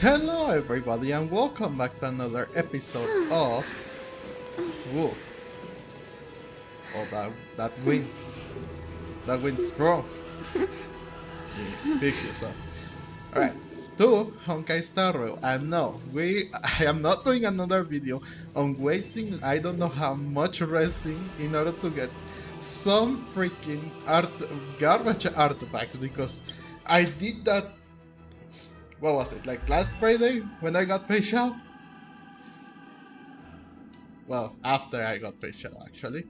Hello everybody and welcome back to another episode of Whoa. Oh that wind. That wind's strong. Fix yourself. Alright. To Honkai Star Rail. And no, I am not doing another video on wasting I don't know how much resin in order to get some freaking garbage artifacts, because I did that, what was it, like last Friday when I got facial? Well, after I got facial actually.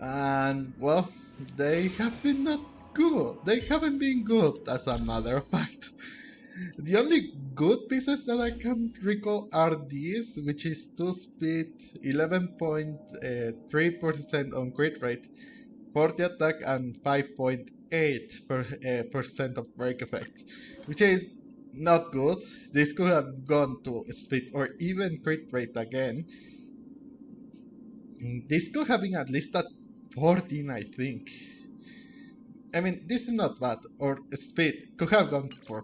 And well, they have been not good. They haven't been good, as a matter of fact. The only good pieces that I can recall are these, which is 2 speed, 11.3% on crit rate, 40 attack, and 5.8% of break effect, which is not good. This could have gone to speed or even crit rate again. This could have been at least at 14, I think. I mean, this is not bad. Or speed could have gone for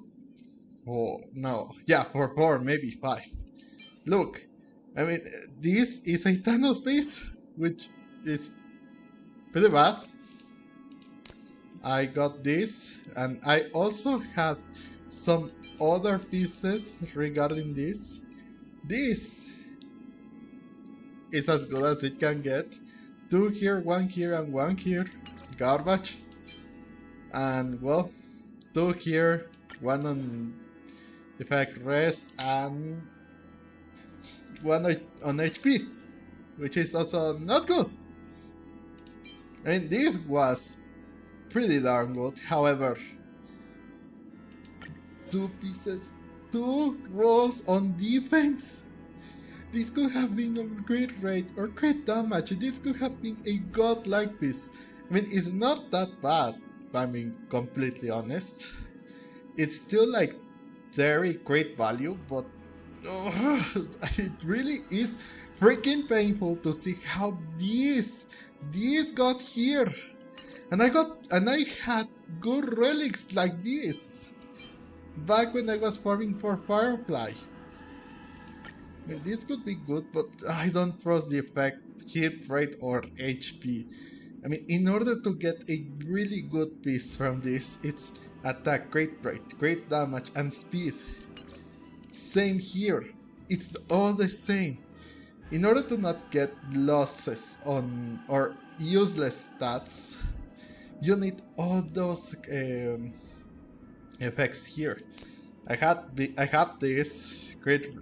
4. No, yeah, for 4, maybe 5. Look, I mean, this is a Thanos base, which is pretty bad. I got this, and I also had some other pieces regarding this. This is as good as it can get. 2 here, 1 here, and 1 here. Garbage. And well, 2 here, 1 on effect rest, and 1 on HP, which is also not good. I mean, this was pretty darn good. However, 2 pieces, 2 rolls on defense. This could have been a crit rate or crit damage. This could have been a godlike piece. I mean, it's not that bad, if I'm being completely honest. It's still like very great value, but it really is freaking painful to see how this got here. And I had good relics like this back when I was farming for Firefly. I mean, this could be good, but I don't trust the effect, hit rate, or HP. I mean, in order to get a really good piece from this, it's attack, crit rate, crit damage, and speed. Same here. It's all the same. In order to not get losses on or useless stats, you need all those effects here. I have this crit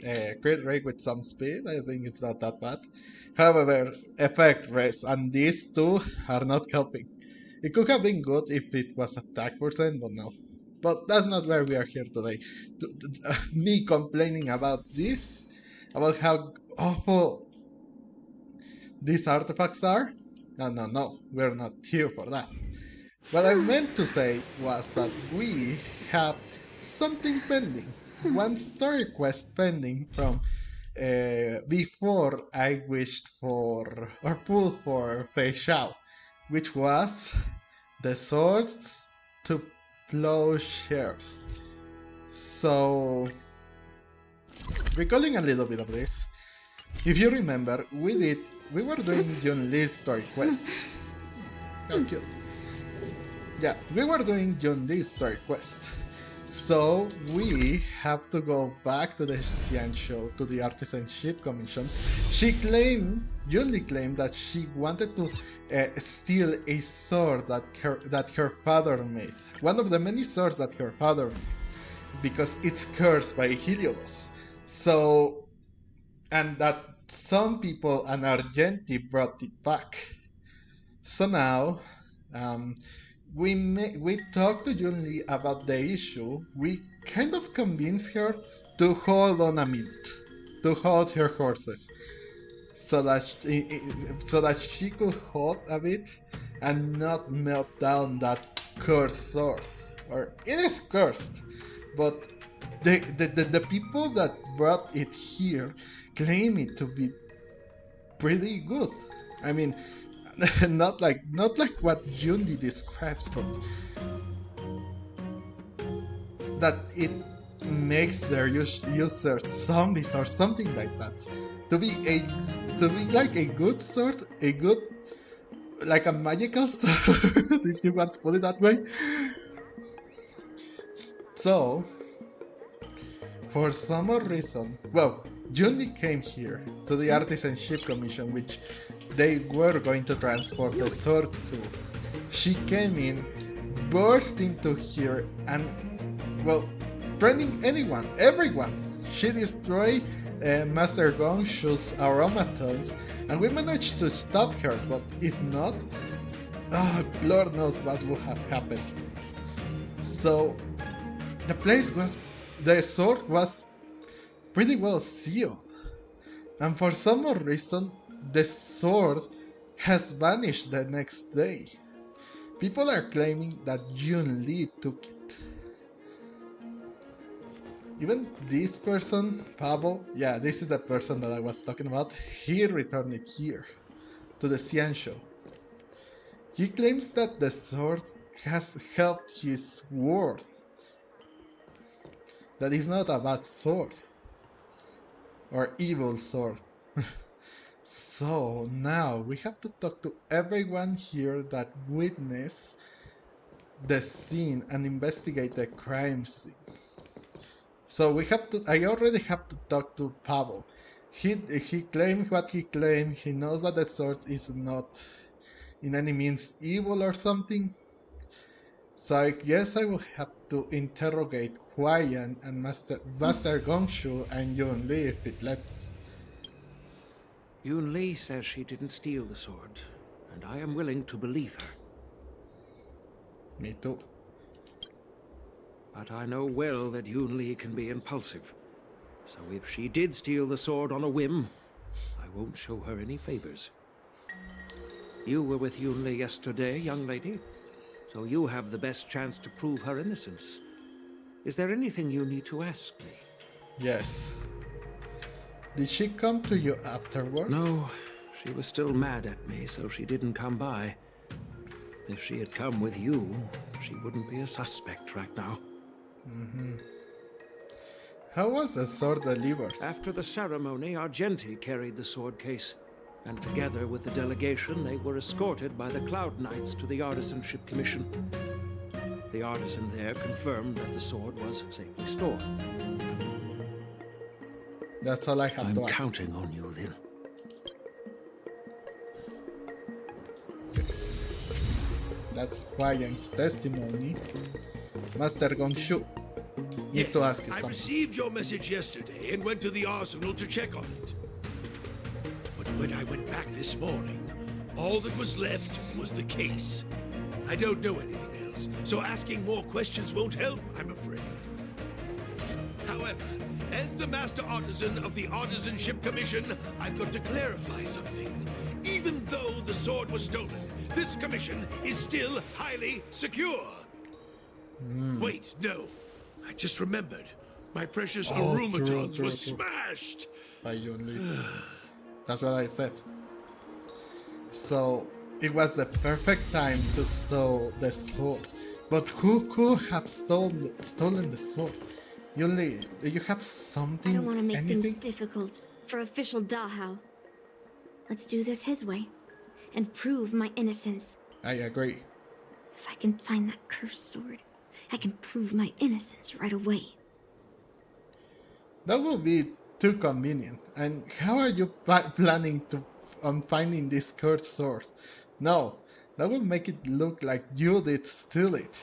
rate with some speed. I think it's not that bad. However, effect rest and these two are not helping. It could have been good if it was attack percent, but no. But that's not why we are here today. Me complaining about this, about how awful these artifacts are. No, we're not here for that. What I meant to say was that we have something pending. One story quest pending from before I wished for or pulled for Fei Shao, which was the swords to plowshares. So, recalling a little bit of this, if you remember, we were doing Yunli's story quest. How cute. Yeah, we were doing Yunli's story quest. So we have to go back to the Xian show, to the Artisanship Commission. Yunli claimed that she wanted to steal a sword that her father made. One of the many swords that her father made, because it's cursed by Helios. So, and that some people and Argenti brought it back. So now, we talked to Yunli about the issue. We kind of convinced her to hold on a minute, to hold her horses, so that she could hold a bit and not melt down that cursed sword. Or it is cursed, but the people that brought it here claim it to be pretty good. I mean, not like what Yunli describes, but that it makes their users zombies or something like that. To be like a good sword, like a magical sword, if you want to put it that way. So, for some odd reason, well, Yunli came here to the Artisanship Commission, which they were going to transport the sword to. She came in, burst into here, and, well, threatening everyone. She destroyed Master Gongshu's aromatons, and we managed to stop her, but if not, Lord knows what would have happened. So, the sword was pretty well sealed, and for some odd reason, the sword has vanished the next day. People are claiming that Yunli took it. Even this person, Pavo, yeah, this is the person that I was talking about, he returned it here, to the Xian Show. He claims that the sword has helped his world, that it's not a bad sword, or evil sword. So now we have to talk to everyone here that witnessed the scene and investigate the crime scene. So I already have to talk to Pavo. He claimed what he claimed. He knows that the sword is not in any means evil or something. So I guess I will have to interrogate Huayan and Master Gongshu and Yunli if it lets me. Yunli says she didn't steal the sword, and I am willing to believe her. Me too. But I know well that Yunli can be impulsive. So if she did steal the sword on a whim, I won't show her any favors. You were with Yunli yesterday, young lady, so you have the best chance to prove her innocence. Is there anything you need to ask me? Yes. Did she come to you afterwards? No, she was still mad at me, so she didn't come by. If she had come with you, she wouldn't be a suspect right now. How was the sword delivered? After the ceremony, Argenti carried the sword case, and together with the delegation, they were escorted by the Cloud Knights to the Artisanship Commission. The artisan there confirmed that the sword was safely stored. That's all I have to I'm ask. counting on you then. That's Huayan's testimony. Master Gongshu, need to ask you I something. received your message yesterday and went to the arsenal to check on it. But when I went back this morning, all that was left was the case. I don't know anything else, so asking more questions won't help, I'm afraid. However, as the Master Artisan of the Artisanship Commission, I've got to clarify something. Even though the sword was stolen, this commission is still highly secure. Wait, no. I just remembered. My precious aromatons were smashed. By Yunli. That's what I said. So, it was the perfect time to steal the sword. But who could have stolen the sword? Yunli, do you have something? I don't want to make anything? things difficult for official Dahao. Let's do this his way and prove my innocence. I agree. If I can find that cursed sword, I can prove my innocence right away. That will be too convenient. And how are you planning to finding this cursed sword? No, that will make it look like you did steal it.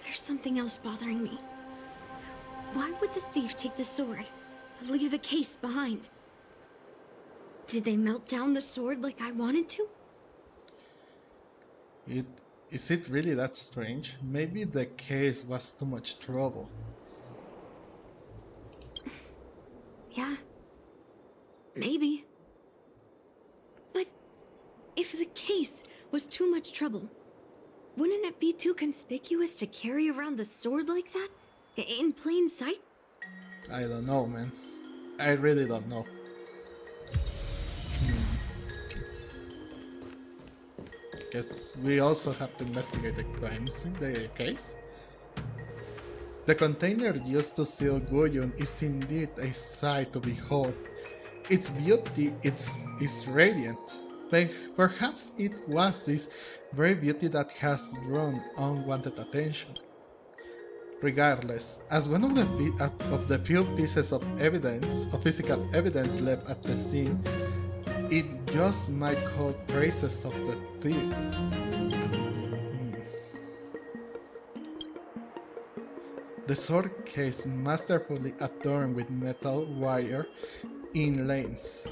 There's something else bothering me. Why would the thief take the sword and leave the case behind? Did they melt down the sword like I wanted to? Is it really that strange? Maybe the case was too much trouble. Yeah. Maybe. But if the case was too much trouble, wouldn't it be too conspicuous to carry around the sword like that? In plain sight? I don't know, man. I really don't know. Guess we also have to investigate the crimes in the case. The container used to seal Guyun is indeed a sight to behold. Its beauty is radiant. Perhaps it was this very beauty that has drawn unwanted attention. Regardless, as one of the few pieces of evidence, of physical evidence left at the scene, it just might hold traces of the thief. The sword case, masterfully adorned with metal wire inlays,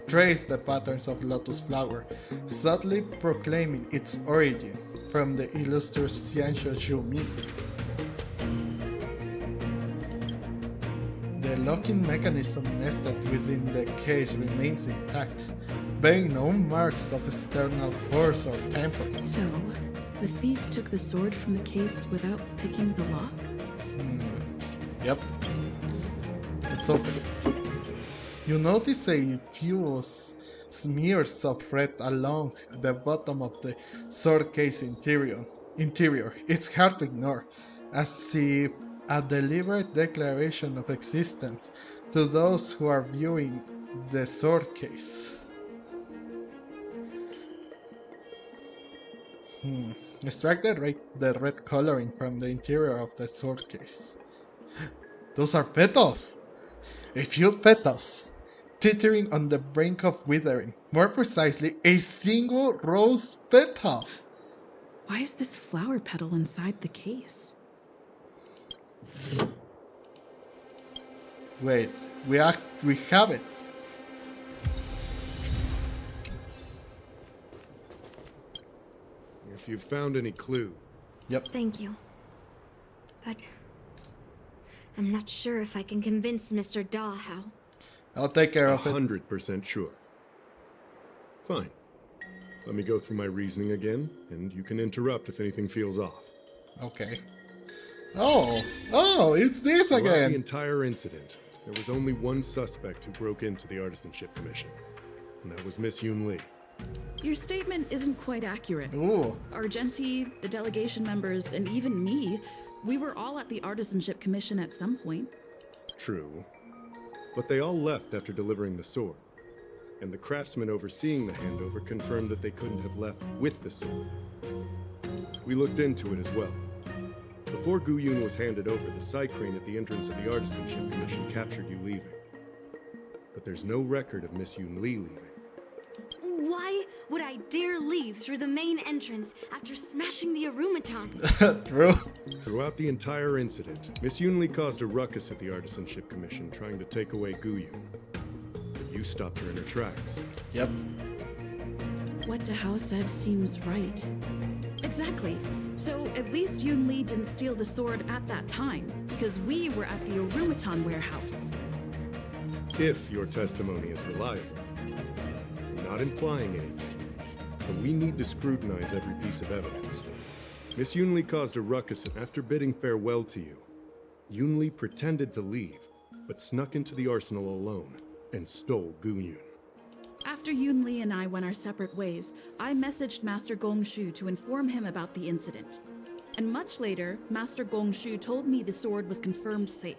trace the patterns of lotus flower, subtly proclaiming its origin from the illustrious Xianxue Zhumin. The locking mechanism nested within the case remains intact, bearing no marks of external force or tampering. So, the thief took the sword from the case without picking the lock? Yep. It's open. You notice a few smears of red along the bottom of the sword case interior. It's hard to ignore, as if a deliberate declaration of existence to those who are viewing the sword case. Extract the red coloring from the interior of the sword case. Those are petals! A few petals, teetering on the brink of withering. More precisely, a single rose petal! Why is this flower petal inside the case? Wait, we have it. If you've found any clue. Yep. Thank you. But I'm not sure if I can convince Mr. Da how. I'll take care of it. 100% sure. Fine. Let me go through my reasoning again, and you can interrupt if anything feels off. Okay. Oh, it's this Throughout the again. entire incident, there was only one suspect who broke into the Artisanship Commission, and that was Miss Yunli. Your statement isn't quite accurate. Ooh. Argenti, the delegation members, and even me, we were all at the Artisanship Commission at some point. True. But they all left after delivering the sword, and the craftsman overseeing the handover confirmed that they couldn't have left with the sword. We looked into it as well. Before Guyun was handed over, the side crane at the entrance of the Artisanship Commission captured you leaving. But there's no record of Miss Yunli leaving. Why would I dare leave through the main entrance after smashing the aromatons? True. Throughout the entire incident, Miss Yunli caused a ruckus at the Artisanship Commission trying to take away Guyun. But you stopped her in her tracks. Yep. What Dahao said seems right. Exactly. So at least Yunli didn't steal the sword at that time, because we were at the Arumaton warehouse. If your testimony is reliable. I'm not implying anything, but we need to scrutinize every piece of evidence. Miss Yunli caused a ruckus, and after bidding farewell to you, Yunli pretended to leave, but snuck into the arsenal alone and stole Guyun. After Yunli and I went our separate ways, I messaged Master Gongshu to inform him about the incident. And much later, Master Gongshu told me the sword was confirmed safe.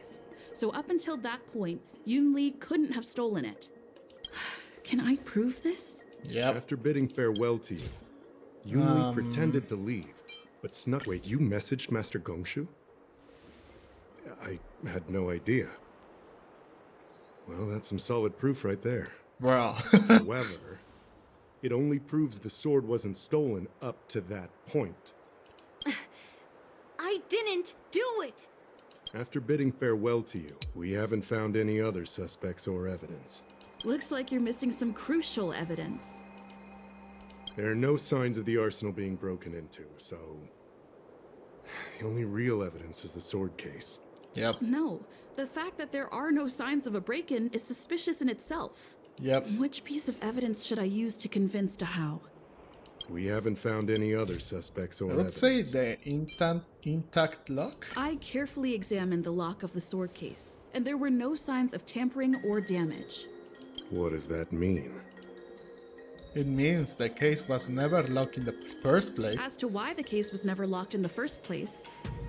So up until that point, Yunli couldn't have stolen it. Can I prove this? Yep. After bidding farewell to you, Yunli pretended to leave, but snuck. Wait, you messaged Master Gongshu? I had no idea. Well, that's some solid proof right there. Bro. However, it only proves the sword wasn't stolen up to that point. I didn't do it! After bidding farewell to you, we haven't found any other suspects or evidence. Looks like you're missing some crucial evidence. There are no signs of the arsenal being broken into, so the only real evidence is the sword case. Yep. No, the fact that there are no signs of a break-in is suspicious in itself. Yep. Which piece of evidence should I use to convince Dahao? We haven't found any other suspects or I would say evidence. the intact lock. I carefully examined the lock of the sword case, and there were no signs of tampering or damage. What does that mean? It means the case was never locked in the first place. As to why the case was never locked in the first place,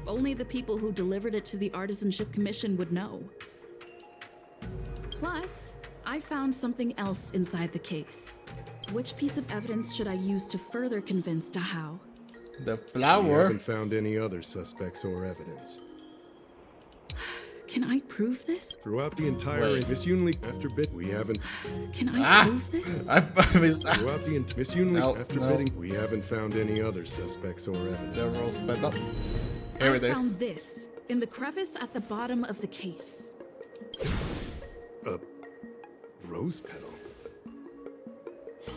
Only the people who delivered it to the Artisanship Commission would know. Plus, I found something else inside the case. Which piece of evidence should I use to further convince Dahao? The We flower. haven't found any other suspects or evidence. Can I prove this? Throughout the entire Wait. Miss Yunli after bit, we haven't. Can I prove this? Throughout the Miss Yunli No, after no. bidding, we haven't found any other suspects or The evidence. rose petal. Here it I is. found this in the crevice at the bottom of the case. A rose petal.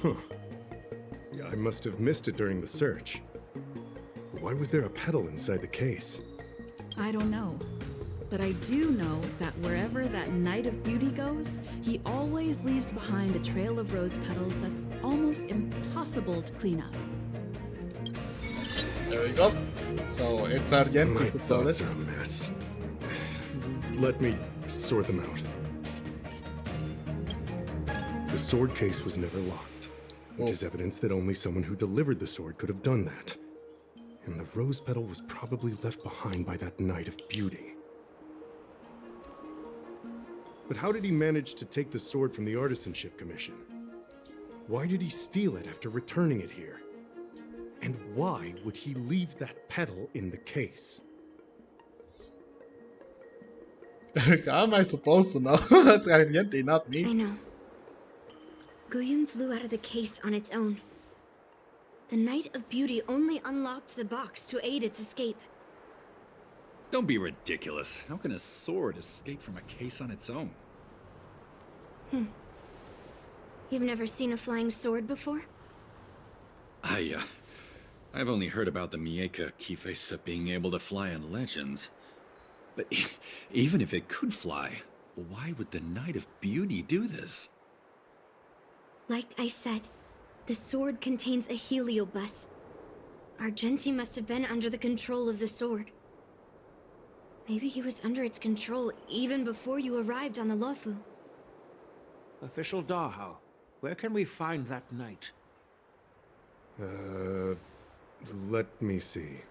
Huh. Yeah, I must have missed it during the search. Why was there a petal inside the case? I don't know. But I do know that wherever that Knight of Beauty goes, he always leaves behind a trail of rose petals that's almost impossible to clean up. There we go. So it's Argenti My who sold thoughts it. are a mess. Let me sort them out. The sword case was never locked, which is evidence that only someone who delivered the sword could have done that. And the rose petal was probably left behind by that Knight of Beauty. But how did he manage to take the sword from the Artisanship Commission? Why did he steal it after returning it here? And why would he leave that petal in the case? How am I supposed to know? That's Argenti, not I me. know. Guyun flew out of the case on its own. The Knight of Beauty only unlocked the box to aid its escape. Don't be ridiculous. How can a sword escape from a case on its own? You've never seen a flying sword before? I've only heard about the Mieka Kifesa being able to fly in legends. But even if it could fly, why would the Knight of Beauty do this? Like I said, the sword contains a heliobus. Argenti must have been under the control of the sword. Maybe he was under its control even before you arrived on the Lofu. Official Dahao, where can we find that knight? Let me see.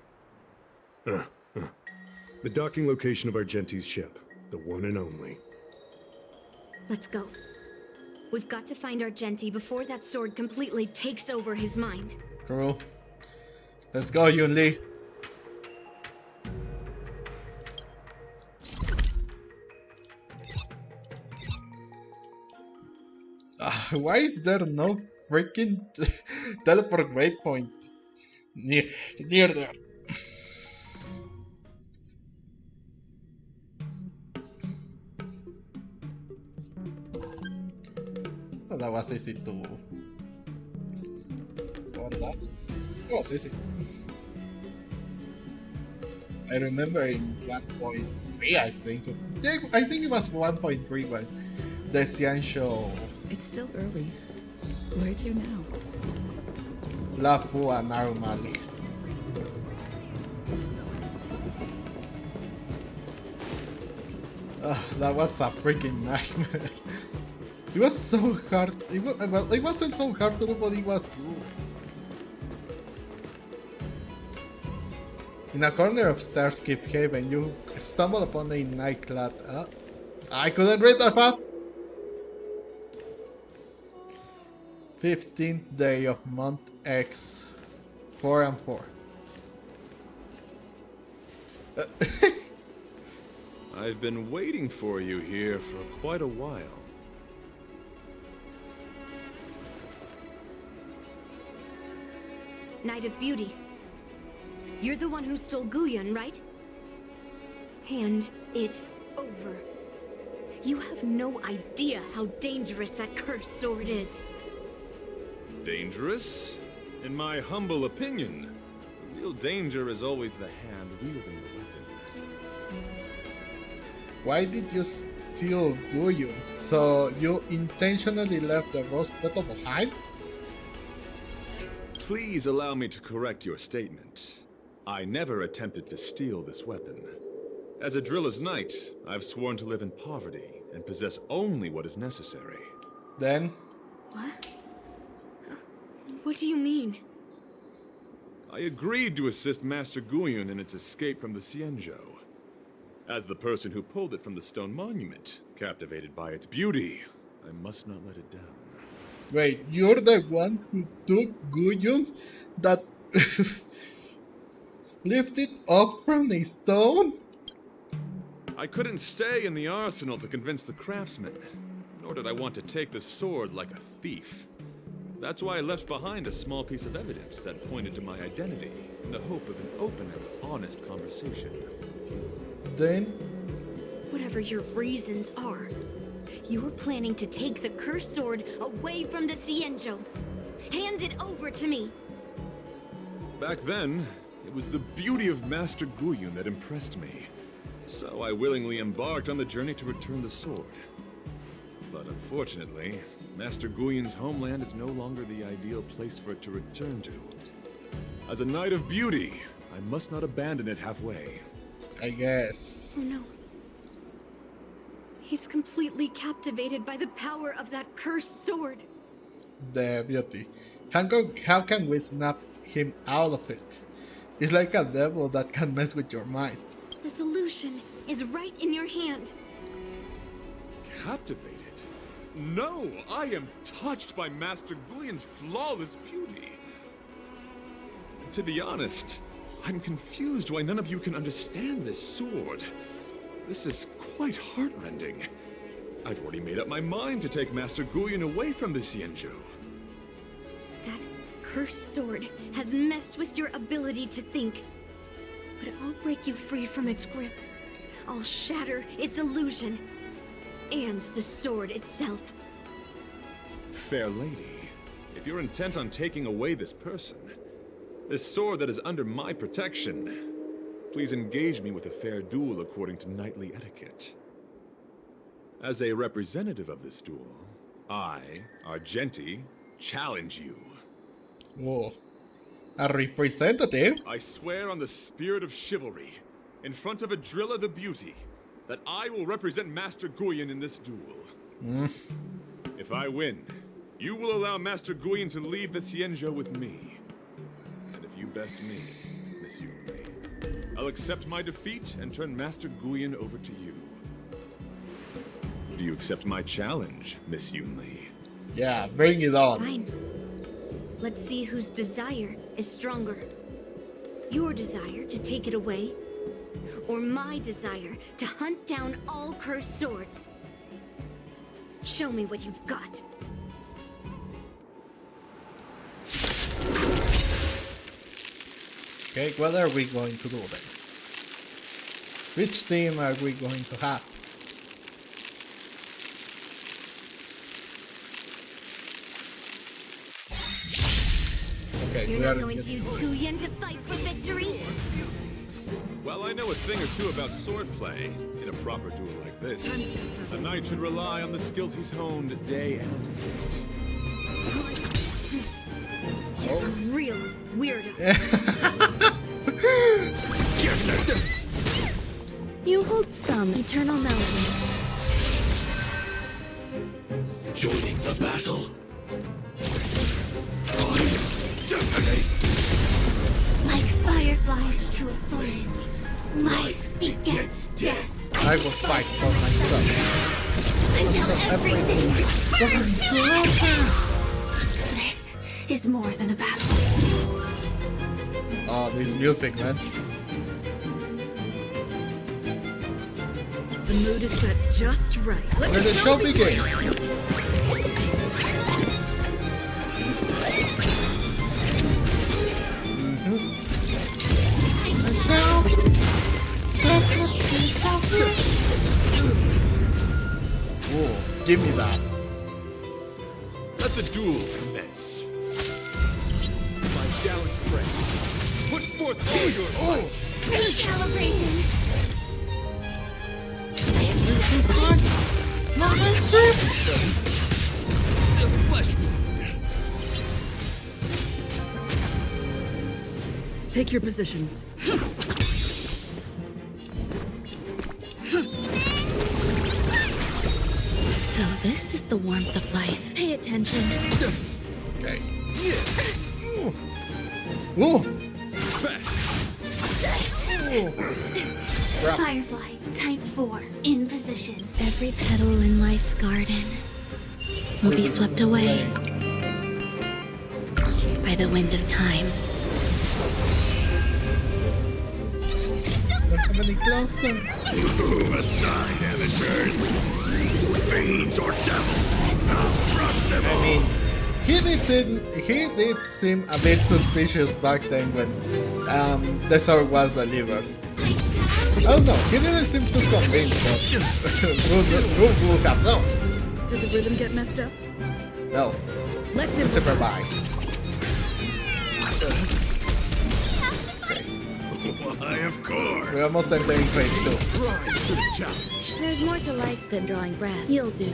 The docking location of Argenti's ship, the one and only. Let's go. We've got to find Argenti before that sword completely takes over his mind. True. Let's go, Yunli. Why is there no freaking teleport waypoint near there? Oh, that was easy to... Or that? It was easy. I remember in 1.3, I think. Yeah, I think it was 1.3 when the Xiansho It's still early. Where to now? Lafu and Narumali. That was a freaking nightmare. It was so hard. Well, it wasn't so hard to do, but it was in a corner of Starscape Haven, you stumble upon a nightclad. I couldn't read that fast. 15th day of month X, 4 and 4. I've been waiting for you here for quite a while. Knight of Beauty. You're the one who stole Guyun, right? Hand it over. You have no idea how dangerous that cursed sword is. Dangerous? In my humble opinion, the real danger is always the hand wielding the weapon. Why did you steal Guyun? So you intentionally left the rose petal behind? Please allow me to correct your statement. I never attempted to steal this weapon. As a driller's knight, I've sworn to live in poverty and possess only what is necessary. Then What? What do you mean? I agreed to assist Master Guiyun in its escape from the Xianzhou. As the person who pulled it from the stone monument, captivated by its beauty, I must not let it down. Wait, you're the one who took Guiyun that lifted up from the stone? I couldn't stay in the arsenal to convince the craftsman, nor did I want to take the sword like a thief. That's why I left behind a small piece of evidence that pointed to my identity, in the hope of an open and honest conversation with you. Then, Whatever your reasons are, you were planning to take the cursed sword away from the Xianzhou. Hand it over to me. Back then, it was the beauty of Master Guiyun that impressed me. So I willingly embarked on the journey to return the sword. But unfortunately, Master Guiyun's homeland is no longer the ideal place for it to return to. As a knight of beauty, I must not abandon it halfway. I guess. Oh no. He's completely captivated by the power of that cursed sword. The beauty. How can we snap him out of it? It's like a devil that can mess with your mind. The solution is right in your hand. Captivated? No, I am touched by Master Guiyun's flawless beauty. To be honest, I'm confused why none of you can understand this sword. This is quite heartrending. I've already made up my mind to take Master Guiyun away from the Xianzhou. That cursed sword has messed with your ability to think. But I'll break you free from its grip. I'll shatter its illusion. And the sword itself. Fair lady, if you're intent on taking away this person, this sword that is under my protection, please engage me with a fair duel according to knightly etiquette. As a representative of this duel, I, Argenti, challenge you. Whoa. A representative? I swear on the spirit of chivalry, in front of Adrilla the Beauty, that I will represent Master Guiyun in this duel. If I win, you will allow Master Guiyun to leave the Xianzhou with me. And if you best me, Miss Yunli, I'll accept my defeat and turn Master Guiyun over to you. Do you accept my challenge, Miss Yunli? Yeah, bring it on. Fine. Let's see whose desire is stronger. Your desire to take it away, or my desire to hunt down all cursed swords. Show me what you've got. Okay, what are we going to do then? Which team are we going to have? Okay, You're we not are going to use Guiyun to fight for victory? Well, I know a thing or two about swordplay. In a proper duel like this, a knight should rely on the skills he's honed day and night. You're a real weirdo. You hold some eternal melody. Joining the battle. Detonate! Like fireflies to a flame, life begets death. I will fight for myself. Until everything burns to ashes. This is more than a battle. Oh, this music, man. The mood is set just right. Let Let the show begin. Whoa, give me that. Let the duel commence. My gallant friend, put forth all your might. Recalibrating. The flesh wound. Take your positions. So this is the warmth of life. Pay attention. Okay. Whoa! Crap. Firefly, type 4, in position. Every petal in life's garden will be swept away by the wind of time. Don't come any closer. Aside, amateurs. Fiends or devils. I'll crush them I all. mean, he did seem a bit suspicious back then when the sword was delivered. I don't know, he didn't seem too convinced, but who would have known? Did the rhythm get messed up? No, Let's improvise. Why, of course. We're almost entering phase 2. Rise to the challenge. There's more to life than drawing breath. You'll do.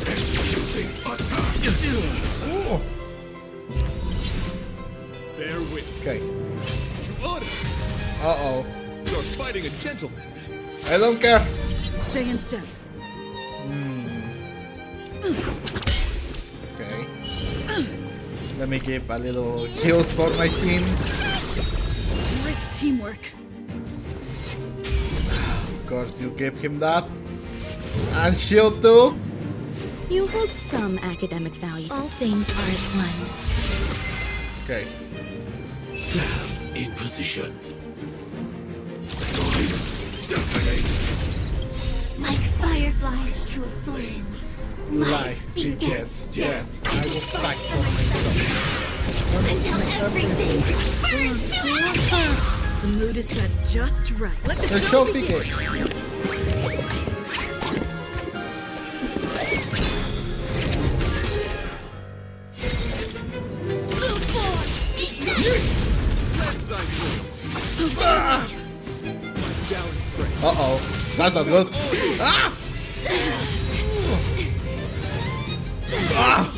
Executing attack. Ooh. Bear witness. Okay. To honor, Uh-oh. you're fighting a gentleman. I don't care. Stay in step. Okay. Let me give a little heals for my team. Great teamwork. Of course, you gave him that. And shield too. You hold some academic value. All things are as one. Okay. Sam in position. Detonate. Like fireflies to a flame. Life begets death. I will fight for myself. Until everything burns to ashes. The mood is set just right. Let the The show show begin. begins. Cleanse thy guilt. Down pray. Uh-oh. That's not good. Ah! Ah!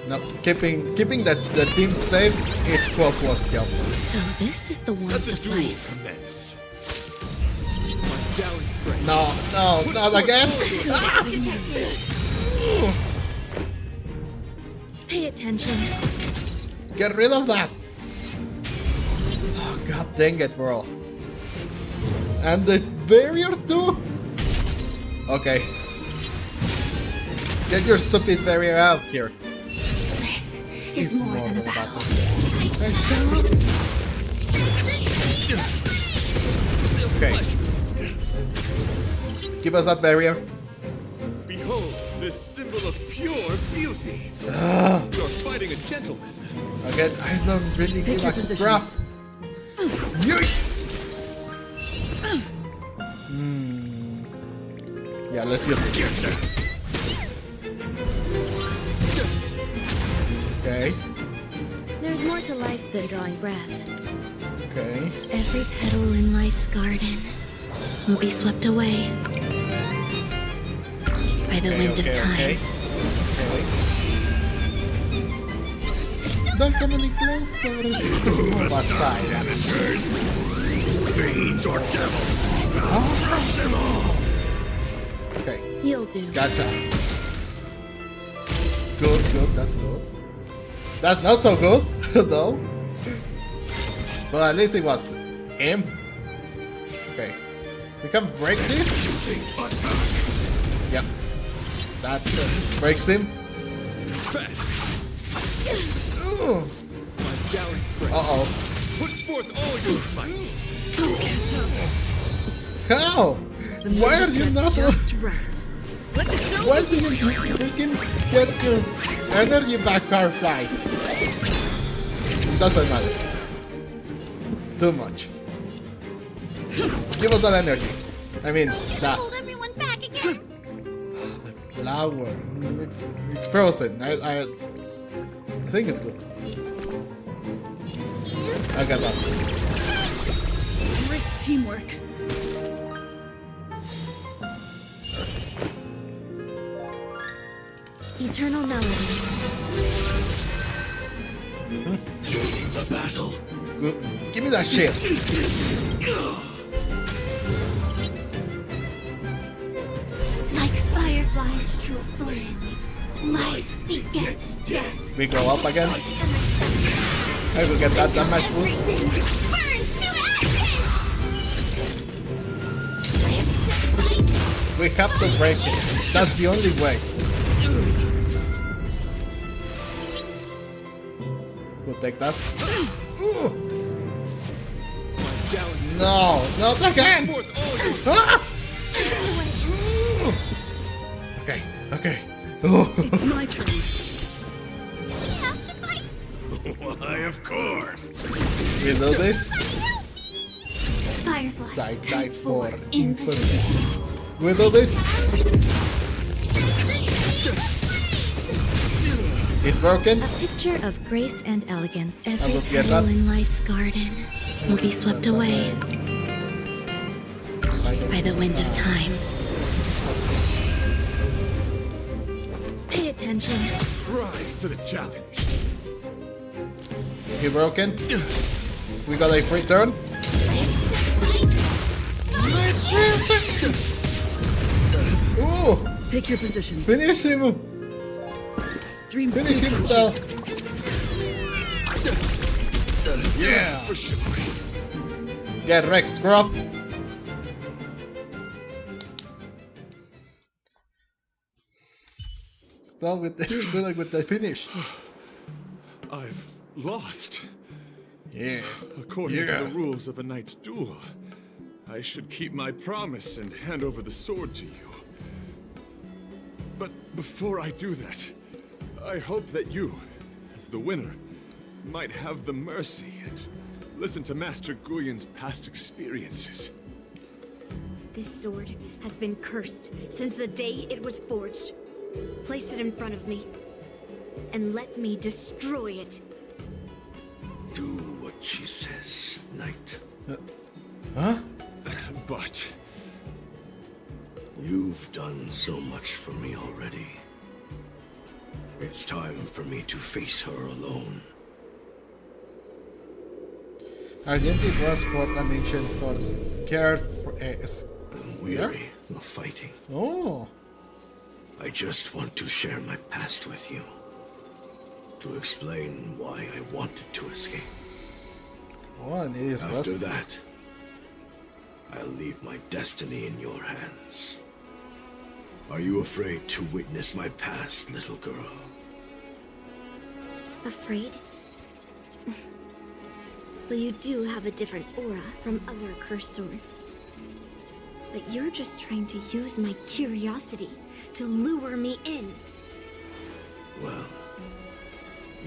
No, keeping the team safe is Quaqua's job. So this is the Let warmth the of duel life. commence. Down pray. No, not again. Pay attention. Get rid of that. Oh, god dang it, bro. And the barrier too? Okay. Get your stupid barrier out here. This is more than a battle. Okay. Give us that barrier. Behold, this symbol of pure beauty. Ah, You're fighting a gentleman. again, I don't really Take give your a positions. crap. Yeet. Yeah, let's use it. Okay. There's more to life than drawing breath. Okay. Every petal in life's garden will be swept away by the wind of time. Okay. Don't come any closer. Move aside. Amateurs. Fiends or devils. I'll crush them all. Okay. You'll do. Gotcha. Good, that's good. That's not so good, though. But at least it was him. Okay. We can break this? Executing attack. Yep. That breaks him. Fast. Ooh. Down pray. Uh-oh. Put forth all your might. How? The mood Why is are you set not... just right? Let the show Why do begin. you freaking get your energy back, Firefly? Doesn't matter. Too much. Give us that energy. I mean, that. Hold everyone back again. The flower. It's frozen. I think it's good. I got that. Great teamwork. Eternal melody. Joining the battle. Give me that shit. Like fireflies to a flame. Life begets death. We go up again. I will get that damage boost. Burns to ashes! We have to break it. That's the only way. We'll take that. Ooh. No, not again! Ah! Okay, okay. Oh. It's my turn. Why, of course. We know this. Firefly, Die type 4, for in position. We know this. It's broken. A picture of grace and elegance. Every will get petal that. in life's garden will be swept away by the wind of time. Pay attention. Rise to the challenge. You broken. We got a free turn. Ooh, Take your positions. finish him. Dreams Finish do him, come Star. Yeah, for chivalry. Get Rex, scrub. Start with the finish. I've lost. Yeah. According to the rules of a knight's duel, I should keep my promise and hand over the sword to you. But before I do that, I hope that you, as the winner, might have the mercy and listen to Master Guyon's past experiences. This sword has been cursed since the day it was forged. Place it in front of me, and let me destroy it. Do what she says, knight. Huh? But You've done so much for me already. It's time for me to face her alone. Argenti transport an ancient sword scared for I'm weary of fighting. Oh. I just want to share my past with you. To explain why I wanted to escape. Oh, I need it After rust. that, I'll leave my destiny in your hands. Are you afraid to witness my past, little girl? Afraid? Well, you do have a different aura from other cursed swords. But you're just trying to use my curiosity to lure me in. Well,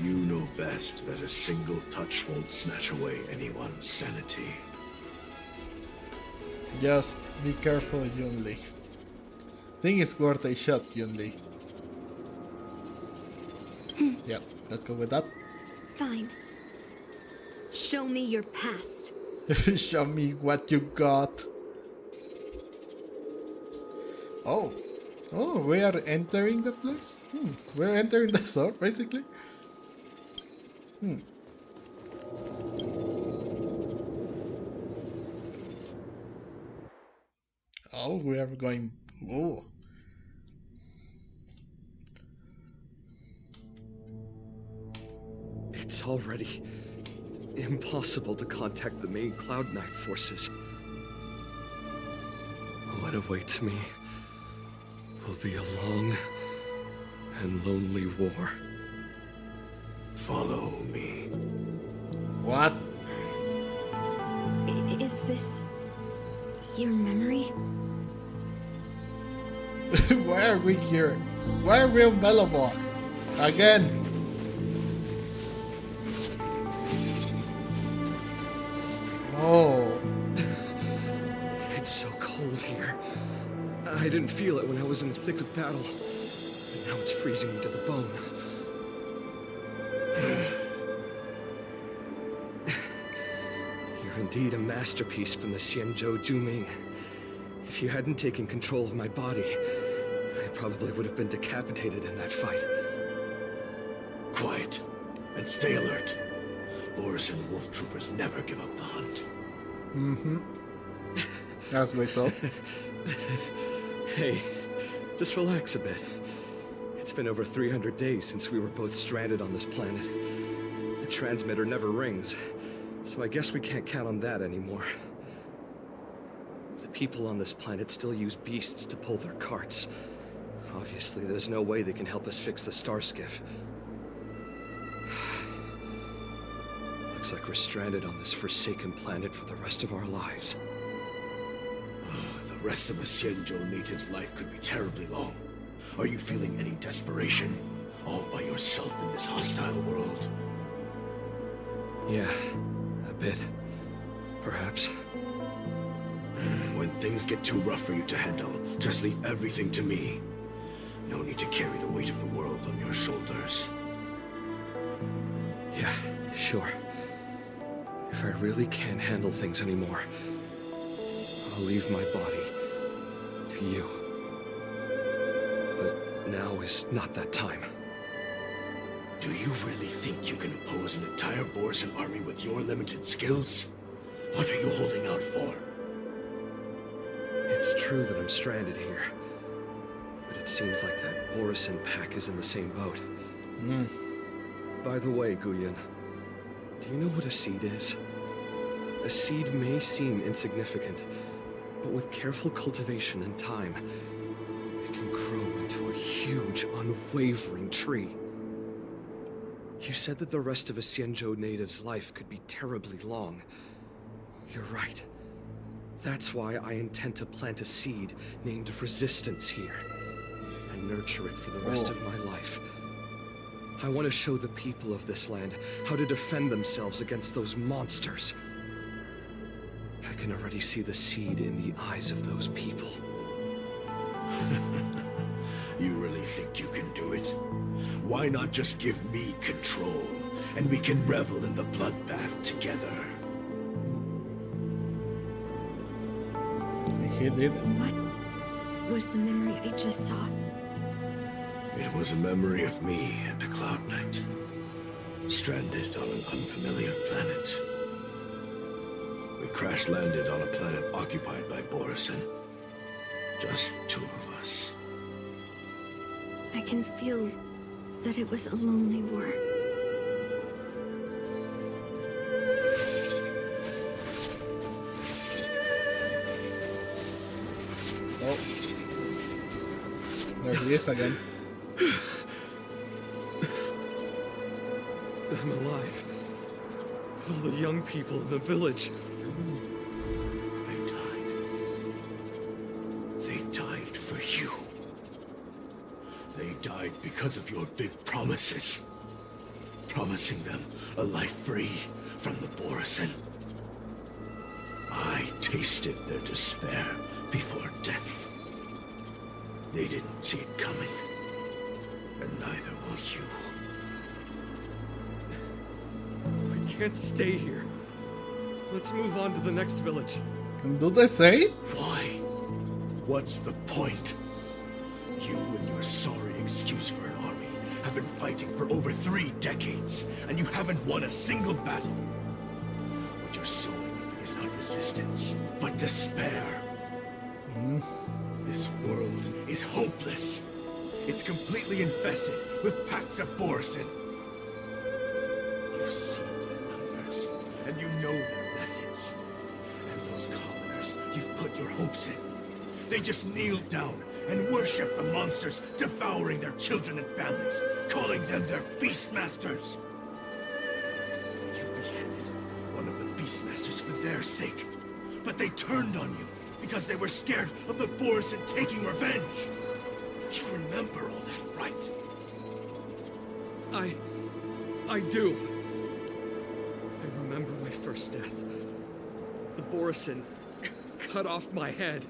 you know best that a single touch won't snatch away anyone's sanity. Just be careful, Yunli. Think it's worth a shot, Yunli. Yeah, let's go with that. Fine. Show me your past. Show me what you got. Oh. Oh, we are entering the place? We're entering the sword, basically. Oh, we are going... Oh. It's already impossible to contact the main Cloud Knight forces. What awaits me will be a long and lonely war. Follow me. What? Is this your memory? Why are we here? Why are we on Bellamar? Again? Oh. It's so cold here. I didn't feel it when I was in the thick of battle. But now it's freezing me to the bone. You're indeed a masterpiece from the Xianzhou Juming. If you hadn't taken control of my body, I probably would have been decapitated in that fight. Quiet, and stay alert. Boris and Wolf Troopers never give up the hunt. Mm-hmm. As we saw. Hey, just relax a bit. It's been over 300 days since we were both stranded on this planet. The transmitter never rings, so I guess we can't count on that anymore. The people on this planet still use beasts to pull their carts. Obviously, there's no way they can help us fix the star skiff. Looks like we're stranded on this forsaken planet for the rest of our lives. The rest of a Xianzhou native's life could be terribly long. Are you feeling any desperation? All by yourself in this hostile world? Yeah, a bit. Perhaps. When things get too rough for you to handle, just leave everything to me. No need to carry the weight of the world on your shoulders. Yeah, sure. If I really can't handle things anymore, I'll leave my body to you. But now is not that time. Do you really think you can oppose an entire Borisan army with your limited skills? What are you holding out for? It's true that I'm stranded here, but it seems like that Borisan pack is in the same boat. By the way, Guyan, do you know what a seed is? A seed may seem insignificant, but with careful cultivation and time, it can grow into a huge, unwavering tree. You said that the rest of a Xianzhou native's life could be terribly long. You're right. That's why I intend to plant a seed named Resistance here, and nurture it for the rest of my life. I want to show the people of this land how to defend themselves against those monsters. I can already see the seed in the eyes of those people. You really think you can do it? Why not just give me control, and we can revel in the bloodbath together? He did. What was the memory I just saw? It was a memory of me and a Cloud Knight, stranded on an unfamiliar planet. We crash-landed on a planet occupied by Borisan. Just two of us. I can feel that it was a lonely war. Oh. There he is again. I'm alive. But all the young people in the village. They died. They died for you. They died because of your big promises. Promising them a life free from the Borisan. I tasted their despair before death. They didn't see it coming. And neither will you. We can't stay here. Let's move on to the next village. Do they say? Why? What's the point? You and your sorry excuse for an army have been fighting for over 3 decades, and you haven't won a single battle. What you're sowing is not resistance, but despair. This world is hopeless. It's completely infested with packs of Borisan. You've seen their numbers, and you know their methods. And those commoners you've put your hopes in, they just kneel down and worship the monsters devouring their children and families, calling them their Beastmasters. You beheaded one of the Beastmasters for their sake, but they turned on you because they were scared of the Borisan taking revenge. You remember all that, right? I do. I remember my first death. The Borisan cut off my head.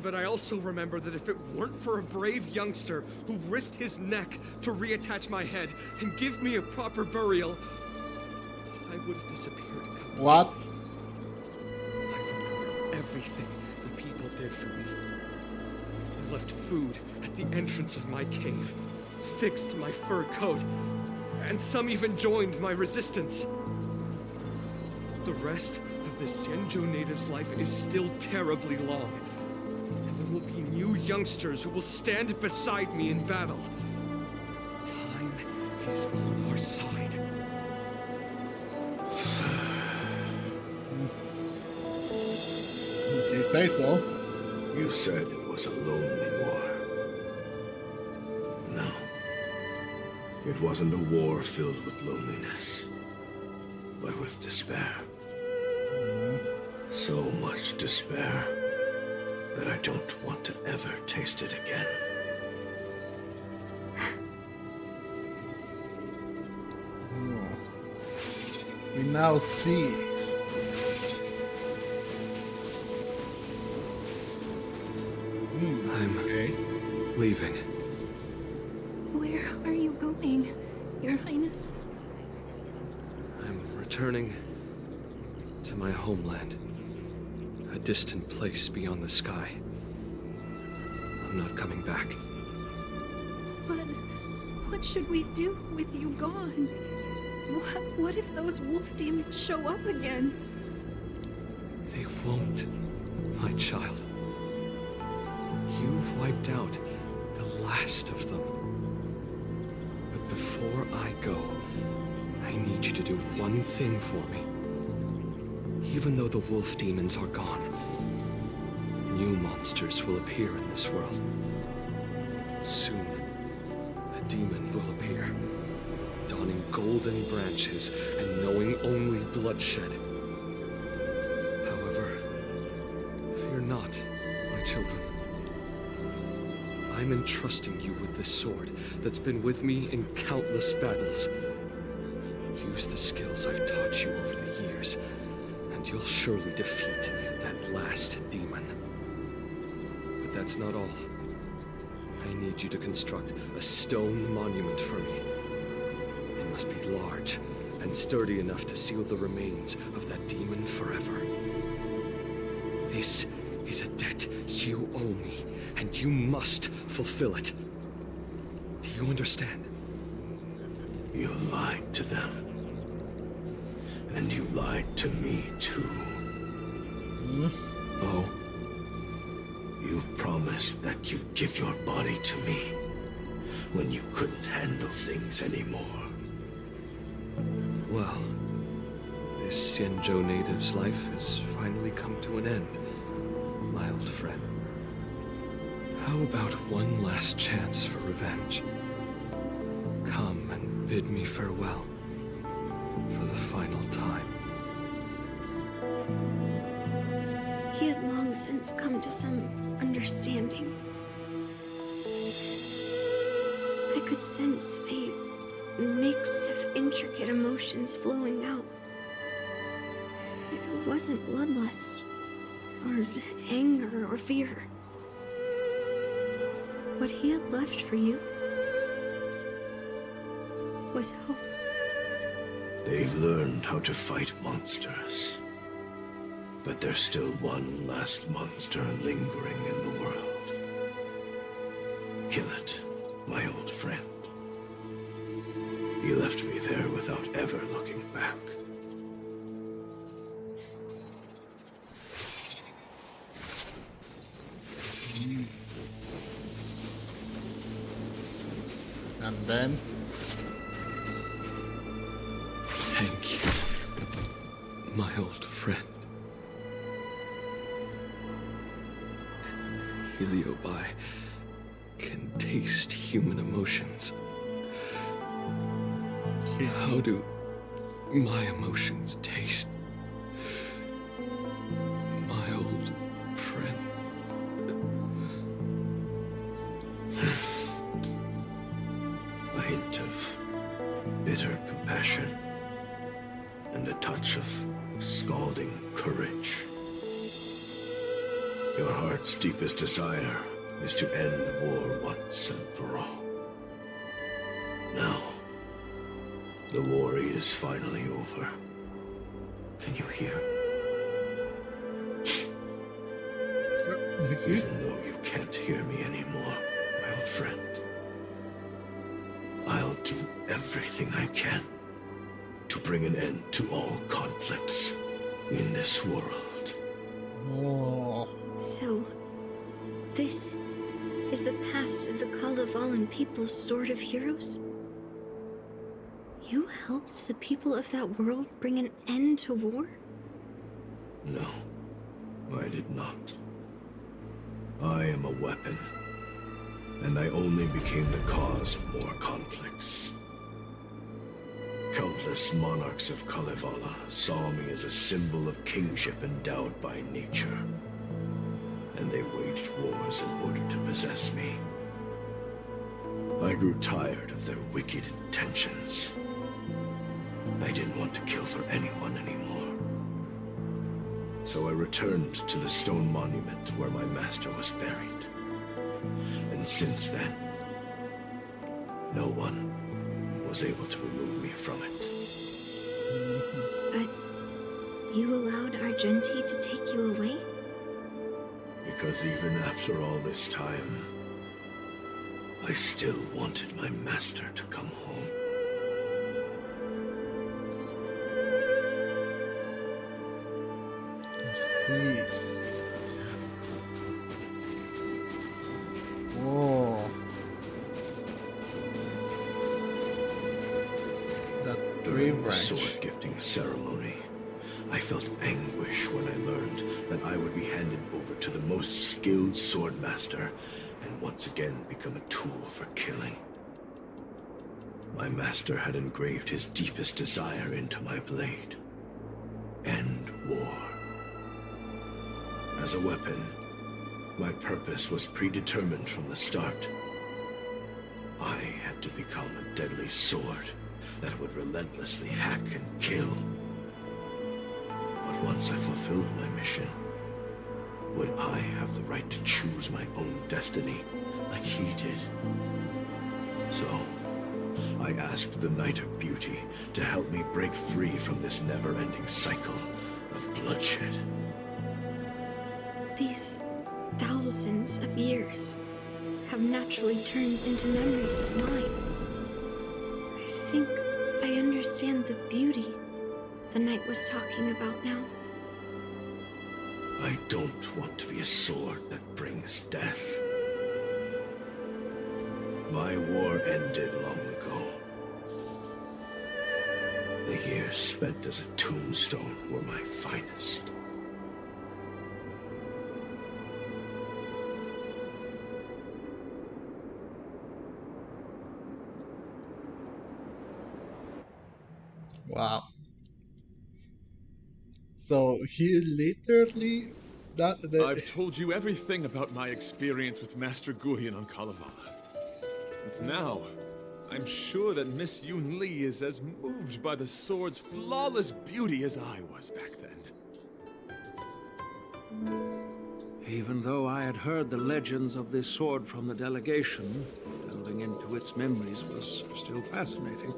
But I also remember that if it weren't for a brave youngster who risked his neck to reattach my head and give me a proper burial, I would have disappeared completely. What? I remember everything the people did for me. And left food at the entrance of my cave, fixed my fur coat, and some even joined my resistance. The rest of the Xianzhou native's life is still terribly long, and there will be new youngsters who will stand beside me in battle. Time is on our side. You say so. You said it was a lonely war. No. It wasn't a war filled with loneliness, but with despair. So much despair that I don't want to ever taste it again. We now see. I'm leaving. Where are you going, Your Highness? I'm returning to my homeland. A distant place beyond the sky. I'm not coming back. But what should we do with you gone? What if those wolf demons show up again? They won't, my child. You've wiped out the last of them. But before I go, I need you to do one thing for me. Even though the wolf demons are gone, new monsters will appear in this world. Soon, a demon will appear, donning golden branches and knowing only bloodshed. However, fear not, my children. I'm entrusting you with this sword that's been with me in countless battles. Use the skills I've taught you over the years, and you'll surely defeat that last demon. But that's not all. I need you to construct a stone monument for me. It must be large and sturdy enough to seal the remains of that demon forever. This is a debt you owe me, and you must fulfill it. Do you understand? You lied to them. And you lied to me, too. Oh? You promised that you'd give your body to me when you couldn't handle things anymore. Well, this Xianzhou native's life has finally come to an end, my old friend. How about one last chance for revenge? Come and bid me farewell for the final time. He had long since come to some understanding. I could sense a mix of intricate emotions flowing out. It wasn't bloodlust, or anger, or fear. What he had left for you was hope. They've learned how to fight monsters. But there's still one last monster lingering in the world. Kill it, my old friend. You left me there without ever looking back. And then Thank you, my old friend. Heliobi can taste human emotions. How do my emotions taste? My old friend. A hint of bitter compassion and a touch of scalding courage. Your heart's deepest desire is to end war once and for all. Now, the war is finally over. Can you hear? Even though you can't hear me anymore, my old friend, I'll do everything I can to bring an end to all conflicts in this world. Oh. So, this is the past of the Kalevalan people's Sword of Heroes? You helped the people of that world bring an end to war? No, I did not. I am a weapon, and I only became the cause of more conflicts. Countless monarchs of Kalevala saw me as a symbol of kingship endowed by nature, and they waged wars in order to possess me. I grew tired of their wicked intentions. I didn't want to kill for anyone anymore. So I returned to the stone monument where my master was buried. And since then, no one was able to remove me from it. But you allowed Argenti to take you away? Because even after all this time, I still wanted my master to come home. See. Oh. That tree During the branch. sword gifting ceremony, I felt anguish when I learned that I would be handed over to the most skilled swordmaster and once again become a tool for killing. My master had engraved his deepest desire into my blade. End war. As a weapon, my purpose was predetermined from the start. I had to become a deadly sword that would relentlessly hack and kill. But once I fulfilled my mission, would I have the right to choose my own destiny like he did? So, I asked the Knight of Beauty to help me break free from this never-ending cycle of bloodshed. These thousands of years have naturally turned into memories of mine. I think I understand the beauty the knight was talking about now. I don't want to be a sword that brings death. My war ended long ago. The years spent as a tombstone were my finest. Wow. So he literally I've told you everything about my experience with Master Guyan on Kalevala. And now, I'm sure that Miss Yunli is as moved by the sword's flawless beauty as I was back then. Even though I had heard the legends of this sword from the delegation, delving into its memories was still fascinating.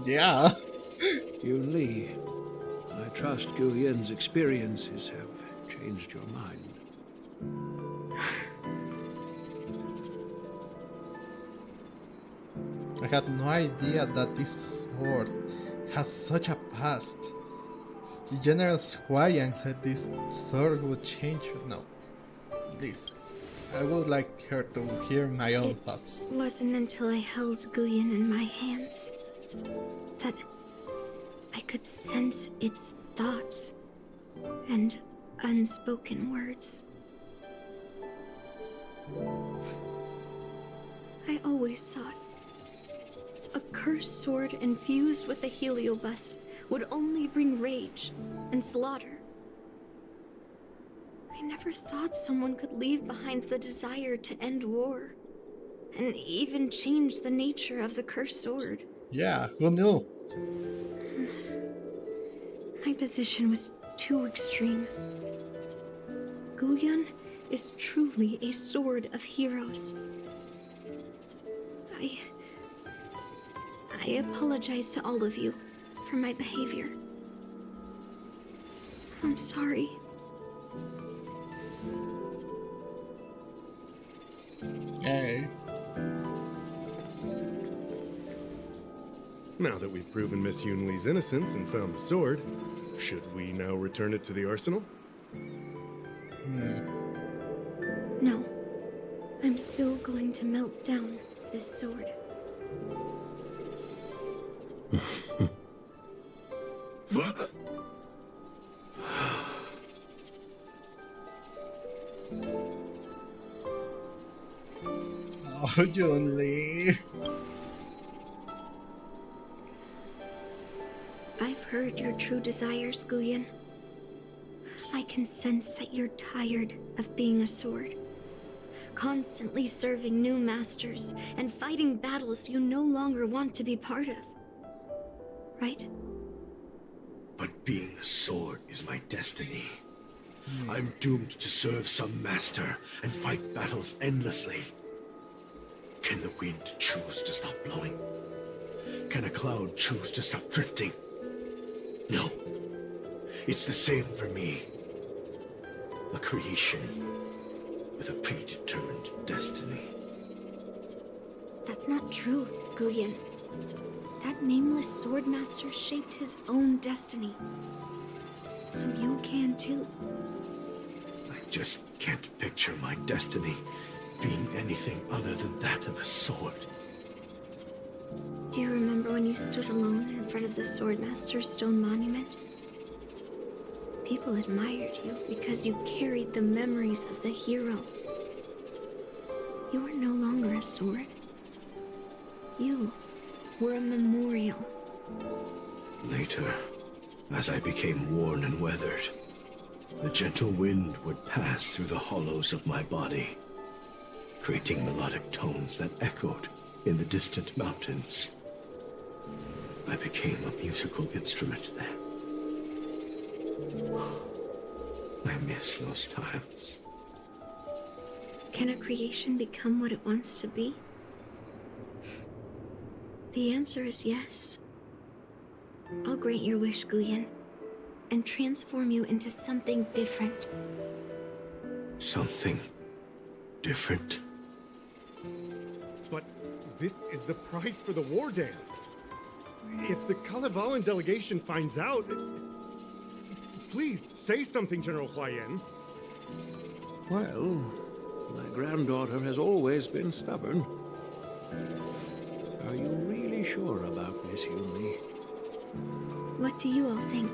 Yeah. Yunli, I trust Guyen's experiences have changed your mind. I had no idea that this sword has such a past. General Huayan said this sword would change. No, please. I would like her to hear my own thoughts. It wasn't until I held Guyan in my hands that I could sense its thoughts and unspoken words. I always thought a cursed sword infused with a heliobus would only bring rage and slaughter. I never thought someone could leave behind the desire to end war and even change the nature of the cursed sword. Yeah, who knew? My position was too extreme. Guyan is truly a sword of heroes. I apologize to all of you for my behavior. I'm sorry. Yay. Now that we've proven Miss Yunli's innocence and found the sword, should we now return it to the arsenal? No. I'm still going to melt down this sword. Oh, Yunli. I've heard your true desires, Guyen. I can sense that you're tired of being a sword. Constantly serving new masters and fighting battles you no longer want to be part of. Right? But being a sword is my destiny. I'm doomed to serve some master and fight battles endlessly. Can the wind choose to stop blowing? Can a cloud choose to stop drifting? No. It's the same for me. A creation with a predetermined destiny. That's not true, Guyen. That nameless swordmaster shaped his own destiny. So you can too. I just can't picture my destiny being anything other than that of a sword. Do you remember when you stood alone in front of the swordmaster's stone monument? People admired you because you carried the memories of the hero. You were no longer a sword. You were a memorial. Later, as I became worn and weathered, the gentle wind would pass through the hollows of my body, creating melodic tones that echoed in the distant mountains. I became a musical instrument then. I miss those times. Can a creation become what it wants to be? The answer is yes. I'll grant your wish, Guyen, and transform you into something different. Something different? But this is the price for the war dance. If the Kalevalan delegation finds out... Please, say something, General Huayan. Well, my granddaughter has always been stubborn. Are you really sure about this, Yunli? What do you all think?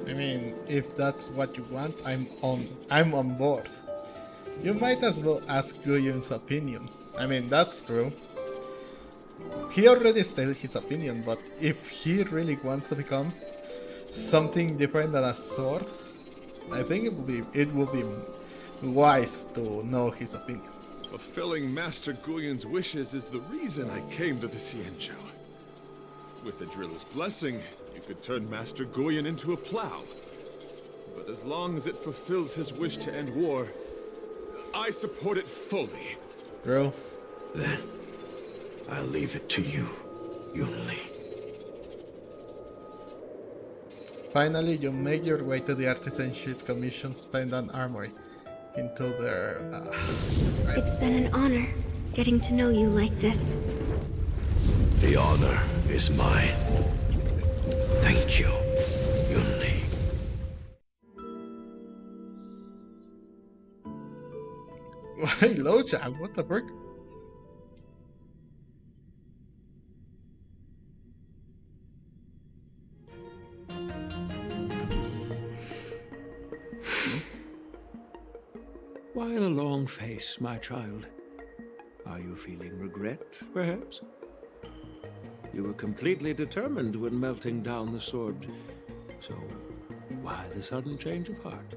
I mean, if that's what you want, I'm on board. You might as well ask Guyun's opinion. I mean, that's true. He already stated his opinion, but if he really wants to become something different than a sword, I think it would be wise to know his opinion. Fulfilling Master Guyen's wishes is the reason I came to the Ciencio. With the Drilla's blessing, you could turn Master Guyen into a plow. But as long as it fulfills his wish to end war, I support it fully. Bro. Then, I'll leave it to you, Yunli. Finally, you make your way to the Artisanship Commission's Pendant Armory. Into their... right. It's been an honor getting to know you like this. The honor is mine. Thank you, Yunli. Hello, Jack. What the frick? Why the long face, my child? Are you feeling regret, perhaps? You were completely determined when melting down the sword. So, why the sudden change of heart?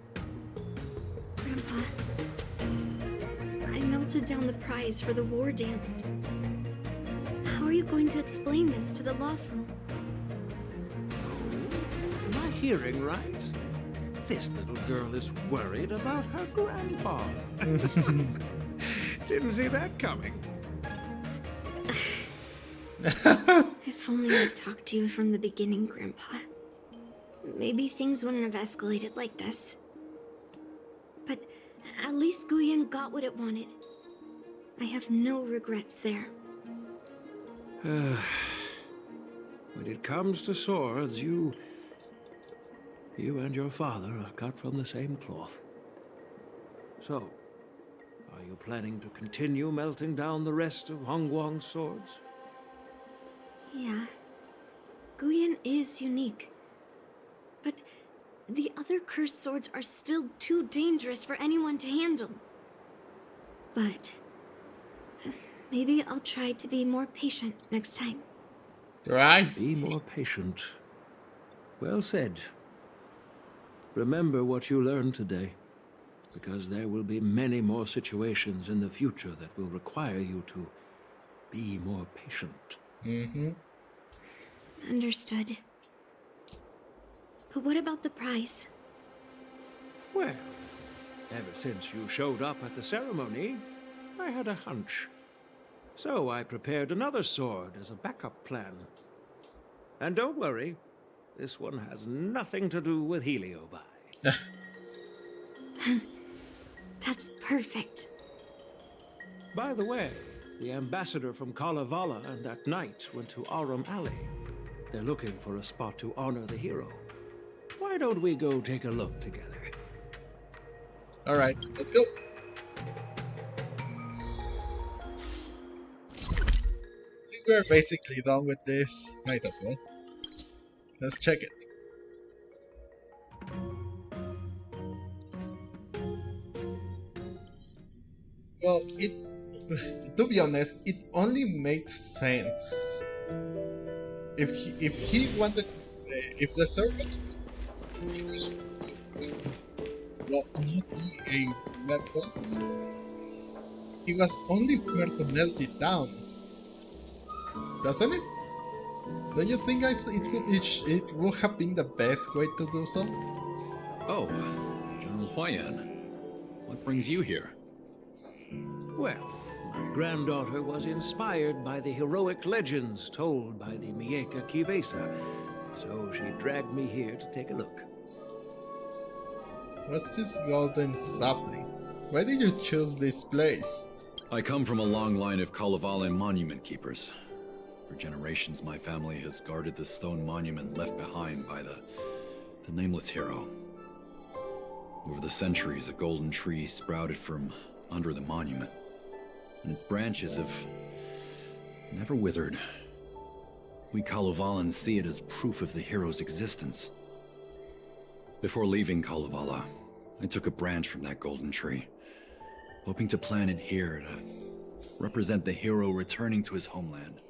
Grandpa, I melted down the prize for the war dance. How are you going to explain this to the lawful? Am I hearing right? This little girl is worried about her grandpa. Didn't see that coming. If only I'd talked to you from the beginning, Grandpa. maybe things wouldn't have escalated like this. But at least Guyen got what it wanted. I have no regrets there. When it comes to swords, you and your father are cut from the same cloth. So, are you planning to continue melting down the rest of Hongguang's swords? Yeah. Guyen is unique. But the other cursed swords are still too dangerous for anyone to handle. But maybe I'll try to be more patient next time. Right? Be more patient. Well said. Remember what you learned today, because there will be many more situations in the future that will require you to be more patient. Mm-hmm. Understood. But what about the prize? Well, ever since you showed up at the ceremony, I had a hunch. So I prepared another sword as a backup plan. And don't worry, this one has nothing to do with Heliobi. That's perfect. By the way, the ambassador from Kalevala and that knight went to Arum Alley. They're looking for a spot to honor the hero. Why don't we go take a look together? Alright, let's go. Since we're basically done with this, might as well. Let's check it. Well, to be honest, it only makes sense if he wanted, if the servant, well, not be a weapon, he was only fair to melt it down, doesn't it? Don't you think it would have been the best way to do so? Oh, General Huayan. What brings you here? Well, my granddaughter was inspired by the heroic legends told by the Mieka Kivesa, so she dragged me here to take a look. What's this golden sapling? Why did you choose this place? I come from a long line of Kalevala monument keepers. For generations, my family has guarded the stone monument left behind by the nameless hero. Over the centuries, a golden tree sprouted from under the monument, and its branches have never withered. We Kalevalans see it as proof of the hero's existence. Before leaving Kalevala, I took a branch from that golden tree, hoping to plant it here to represent the hero returning to his homeland.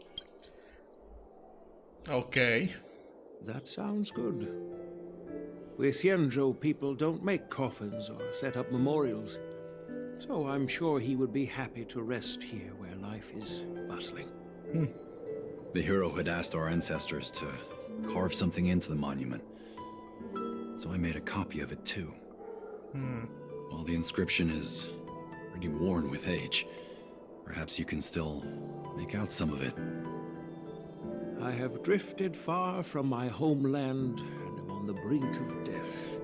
Okay. That sounds good. We Xianzhou people don't make coffins or set up memorials, so I'm sure he would be happy to rest here where life is bustling. The hero had asked our ancestors to carve something into the monument, so I made a copy of it too. While the inscription is pretty worn with age, perhaps you can still make out some of it. I have drifted far from my homeland and am on the brink of death.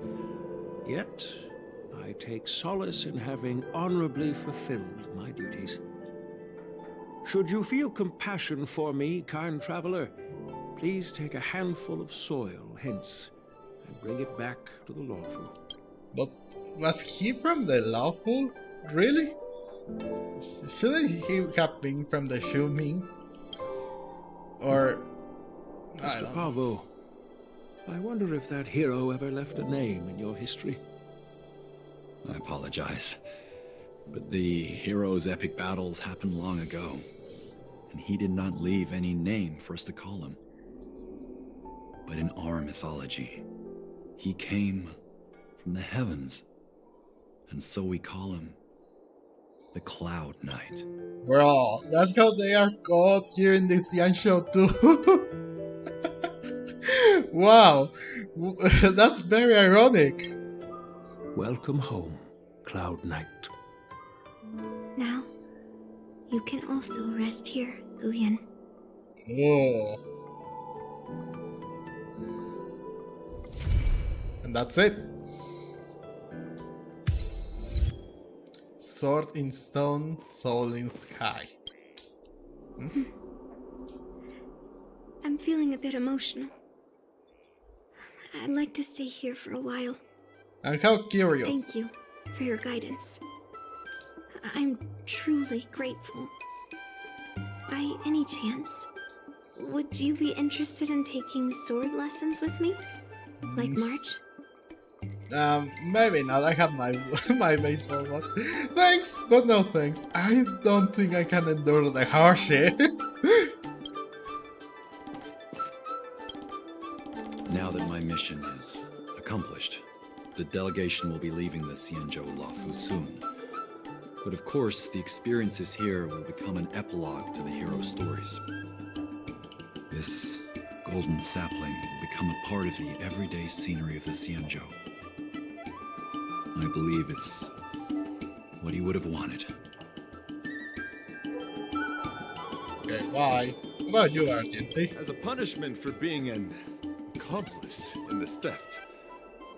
Yet, I take solace in having honorably fulfilled my duties. Should you feel compassion for me, kind traveler, please take a handful of soil hence and bring it back to the lawful. But was he from the lawful? Really? Shouldn't he have been from the Shuming? Or Mr. Pavo, I wonder if that hero ever left a name in your history. I apologize, but the hero's epic battles happened long ago, and he did not leave any name for us to call him. But in our mythology, he came from the heavens, and so we call him the Cloud Knight. Bro, that's how they are called here in this Xian show too. Wow, that's very ironic. Welcome home, Cloud Knight. Now, you can also rest here, Guyen. Oh. And that's it. Sword in stone, soul in sky. I'm feeling a bit emotional. I'd like to stay here for a while. And how curious. Thank you for your guidance. I'm truly grateful. By any chance, would you be interested in taking sword lessons with me? Like March? Maybe not. I have my my baseball one. Thanks, but no thanks. I don't think I can endure the hardship. Now that my mission is accomplished, the delegation will be leaving the Xianzhou Lafu soon. But of course, the experiences here will become an epilogue to the hero stories. This golden sapling will become a part of the everyday scenery of the Xianzhou. I believe it's what he would have wanted. Okay, bye. What about you, Argenti? As a punishment for being an accomplice in this theft,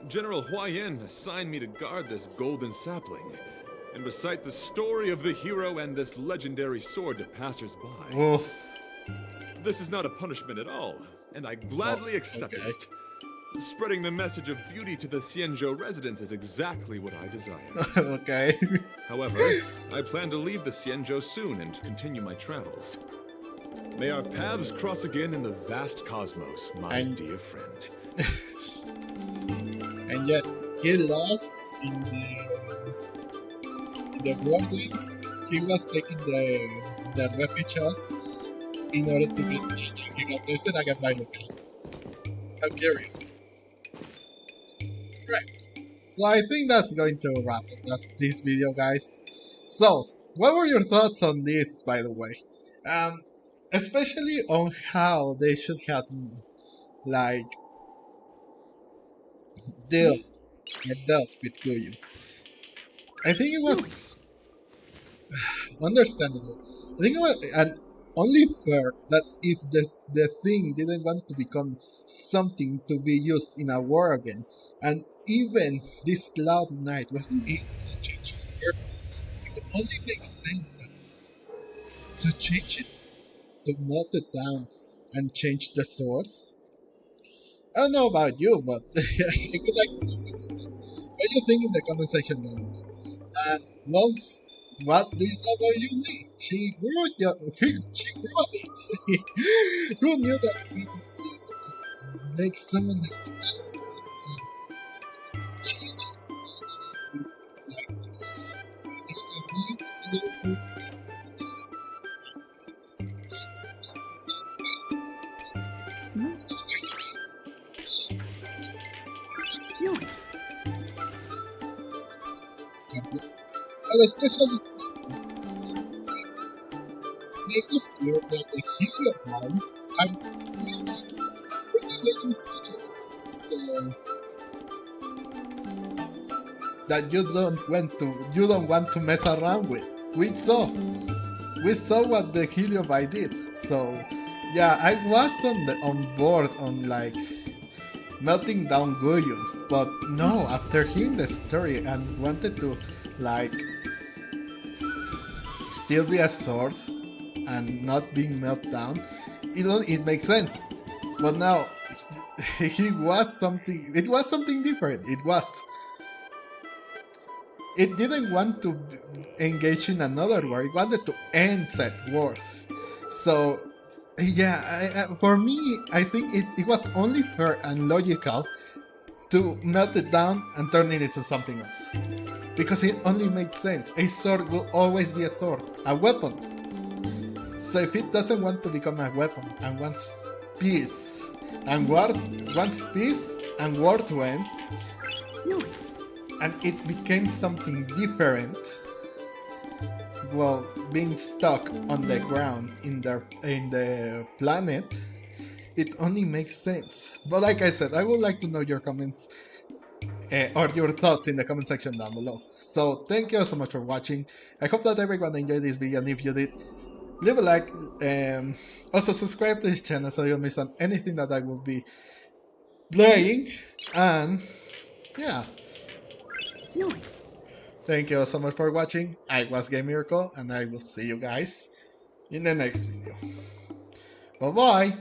General Huayan assigned me to guard this golden sapling and recite the story of the hero and this legendary sword to passers-by. Oof. This is not a punishment at all, and I gladly accepted okay. it. Spreading the message of beauty to the Xianzhou residents is exactly what I desire. Okay. However, I plan to leave the Xianzhou soon and continue my travels. May our paths cross again in the vast cosmos, my dear friend. And yet, he lost in the Borderlands. He was taking the refuge out in order to get he got tested again by Luca. I'm curious. Right. So I think that's going to wrap up this video, guys. So, what were your thoughts on this, by the way? Especially on how they should have, like, dealt with Guyu. I think it was understandable. I think it was and only fair that if the thing didn't want to become something to be used in a war again, and even this Cloud Knight was able to change his purpose, it would only make sense that to change it, to melt it down and change the sword. I don't know about you, but I would like to know what you think in the comment section down below. And well, what do you know about Yunli? She grew she grew a bit. Who knew that we would be able to make someone as stout as one change Nice. but especially make us clear that the Heliopod are really dangerous creatures. So that you don't want to mess around with. We saw what the Heliopod did. So yeah, I was on board on like melting down Guyun, but no, after hearing the story and wanted to like still be a sword and not being melted down, it makes sense. But now it was something different. It didn't want to engage in another war. It wanted to end said war. So yeah, for me, I think it was only fair and logical to melt it down and turn it into something else. Because it only made sense. A sword will always be a sword, a weapon. So if it doesn't want to become a weapon and wants peace and war to end, Nice. and it became something different, well, being stuck on the ground in the planet, it only makes sense. But like I said, I would like to know your comments or your thoughts in the comment section down below. So thank you so much for watching. I hope that everyone enjoyed this video, and if you did, leave a like. Also subscribe to this channel so you don't miss on anything that I will be playing. And yeah. Nice. Thank you so much for watching. I was Game Miracle, and I will see you guys in the next video. Bye bye.